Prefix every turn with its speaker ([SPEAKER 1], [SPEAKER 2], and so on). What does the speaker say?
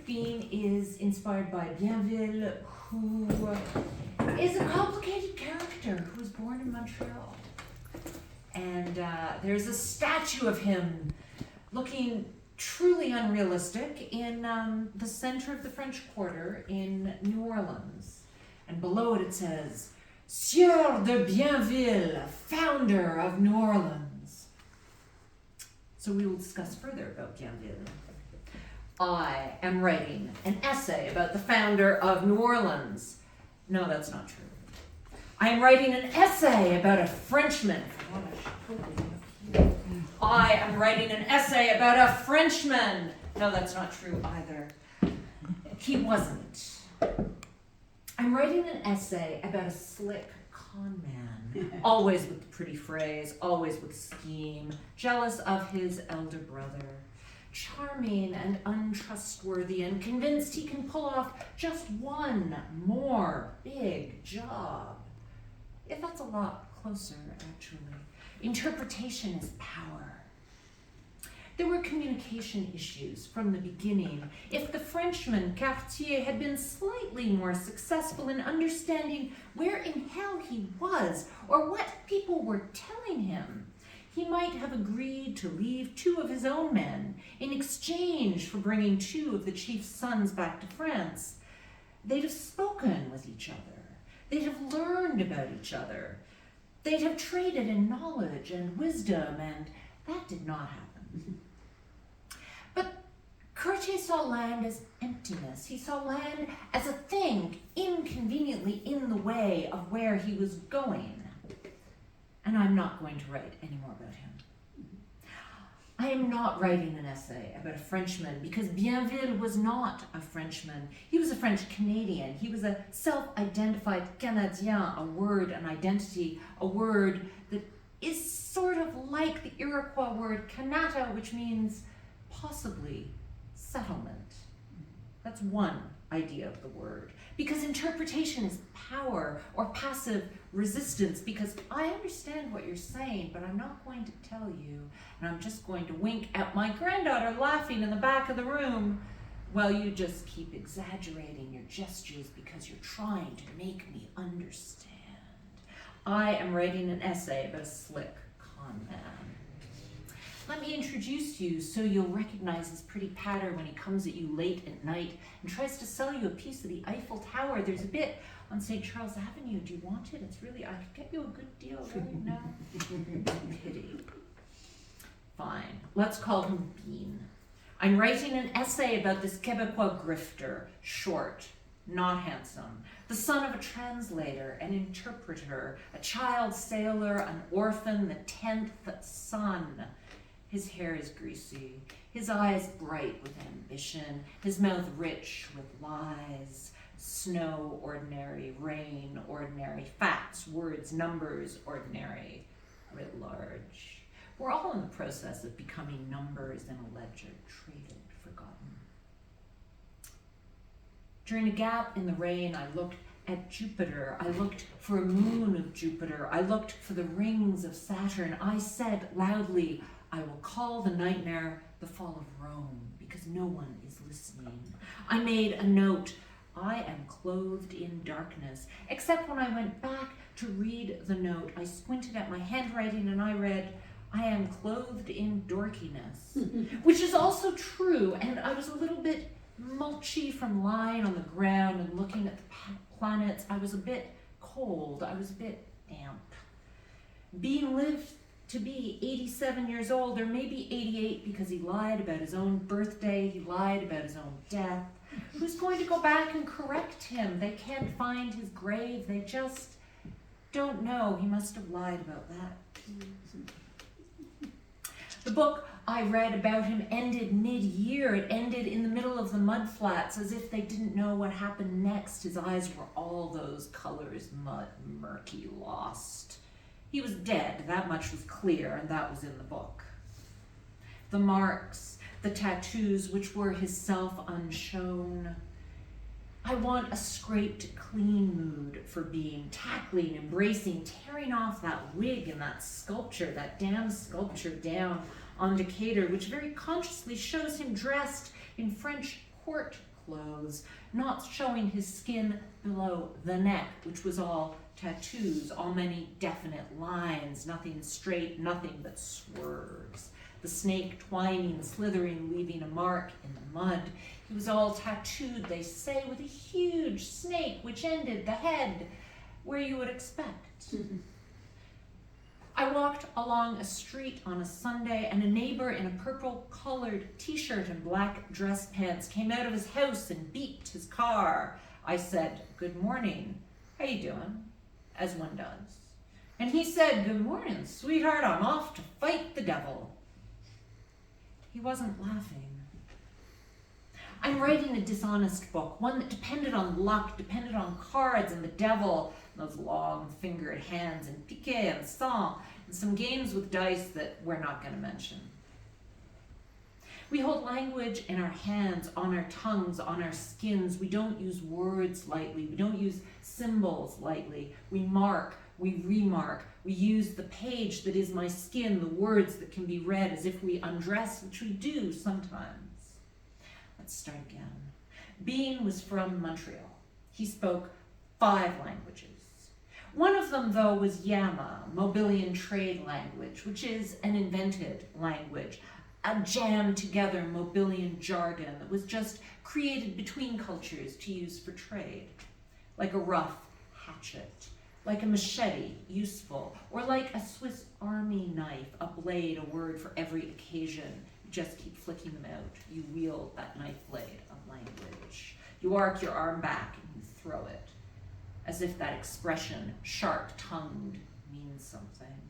[SPEAKER 1] Bean is inspired by Bienville, who is a complicated character who was born in Montreal. And there's a statue of him looking truly unrealistic in the center of the French Quarter in New Orleans. And below it says, Sieur de Bienville, founder of New Orleans. So we will discuss further about Bienville. I am writing an essay about the founder of New Orleans. No, that's not true. I am writing an essay about a Frenchman. I am writing an essay about a Frenchman. No, that's not true either. He wasn't. I'm writing an essay about a slick con man, always with the pretty phrase, always with scheme, jealous of his elder brother, charming and untrustworthy and convinced he can pull off just one more big job. If that's a lot closer, actually. Interpretation is power. There were communication issues from the beginning. If the Frenchman, Cartier, had been slightly more successful in understanding where in hell he was or what people were telling him, he might have agreed to leave 2 of his own men in exchange for bringing 2 of the chief's sons back to France. They'd have spoken with each other. They'd have learned about each other. They'd have traded in knowledge and wisdom, and that did not happen. But Cartier saw land as emptiness. He saw land as a thing inconveniently in the way of where he was going. And I'm not going to write any more about him. I am not writing an essay about a Frenchman because Bienville was not a Frenchman. He was a French Canadian. He was a self-identified Canadien, a word, an identity, a word that is sort of like the Iroquois word Kanata, which means possibly settlement. That's one idea of the word. Because interpretation is power or passive resistance, because I understand what you're saying, but I'm not going to tell you, and I'm just going to wink at my granddaughter laughing in the back of the room while you just keep exaggerating your gestures because you're trying to make me understand. I am writing an essay about a slick con man. Let me introduce you so you'll recognize his pretty patter when he comes at you late at night and tries to sell you a piece of the Eiffel Tower. There's a bit on St. Charles Avenue. Do you want it? It's really, I could get you a good deal, really? No? Pity. Fine. Let's call him Bean. I'm writing an essay about this Quebecois grifter, short, not handsome, the son of a translator, an interpreter, a child sailor, an orphan, the 10th son. His hair is greasy, his eyes bright with ambition, his mouth rich with lies. Snow, ordinary. Rain, ordinary. Facts, words, numbers, ordinary. Writ large. We're all in the process of becoming numbers in a ledger, traded, forgotten. During a gap in the rain, I looked at Jupiter. I looked for a moon of Jupiter. I looked for the rings of Saturn. I said loudly, I will call the nightmare the fall of Rome, because no one is listening. I made a note. I am clothed in darkness, except when I went back to read the note. I squinted at my handwriting and I read, I am clothed in dorkiness, which is also true. And I was a little bit mulchy from lying on the ground and looking at the planets. I was a bit cold. I was a bit damp. Being lived to be 87 years old, or maybe 88, because he lied about his own birthday, he lied about his own death. Who's going to go back and correct him? They can't find his grave. They just don't know. He must have lied about that. The book I read about him ended mid-year. It ended in the middle of the mudflats, as if they didn't know what happened next. His eyes were all those colors, mud, murky, lost. He was dead, that much was clear, and that was in the book. The marks, the tattoos, which were his self unshown. I want a scraped, clean mood for being, tackling, embracing, tearing off that wig and that sculpture, that damn sculpture down on Decatur, which very consciously shows him dressed in French court clothes, not showing his skin below the neck, which was all tattoos, all many definite lines, nothing straight, nothing but swerves. The snake twining, slithering, leaving a mark in the mud. He was all tattooed, they say, with a huge snake which ended the head where you would expect. I walked along a street on a Sunday, and a neighbor in a purple-colored t-shirt and black dress pants came out of his house and beeped his car. I said, "Good morning. How you doing?" As one does. And he said, "Good morning, sweetheart. I'm off to fight the devil." He wasn't laughing. I'm writing a dishonest book, one that depended on luck, depended on cards and the devil, and those long-fingered hands, and piquet and sang, and some games with dice that we're not going to mention. We hold language in our hands, on our tongues, on our skins. We don't use words lightly. We don't use symbols lightly. We mark, we remark. We use the page that is my skin, the words that can be read as if we undress, which we do sometimes. Let's start again. Bean was from Montreal. He spoke 5 languages. One of them, though, was Yama, Mobilian trade language, which is an invented language, a jammed together Mobilian jargon that was just created between cultures to use for trade. Like a rough hatchet, like a machete, useful, or like a Swiss Army knife, a blade, a word for every occasion. You just keep flicking them out. You wield that knife blade of language. You arc your arm back and you throw it, as if that expression, sharp-tongued, means something.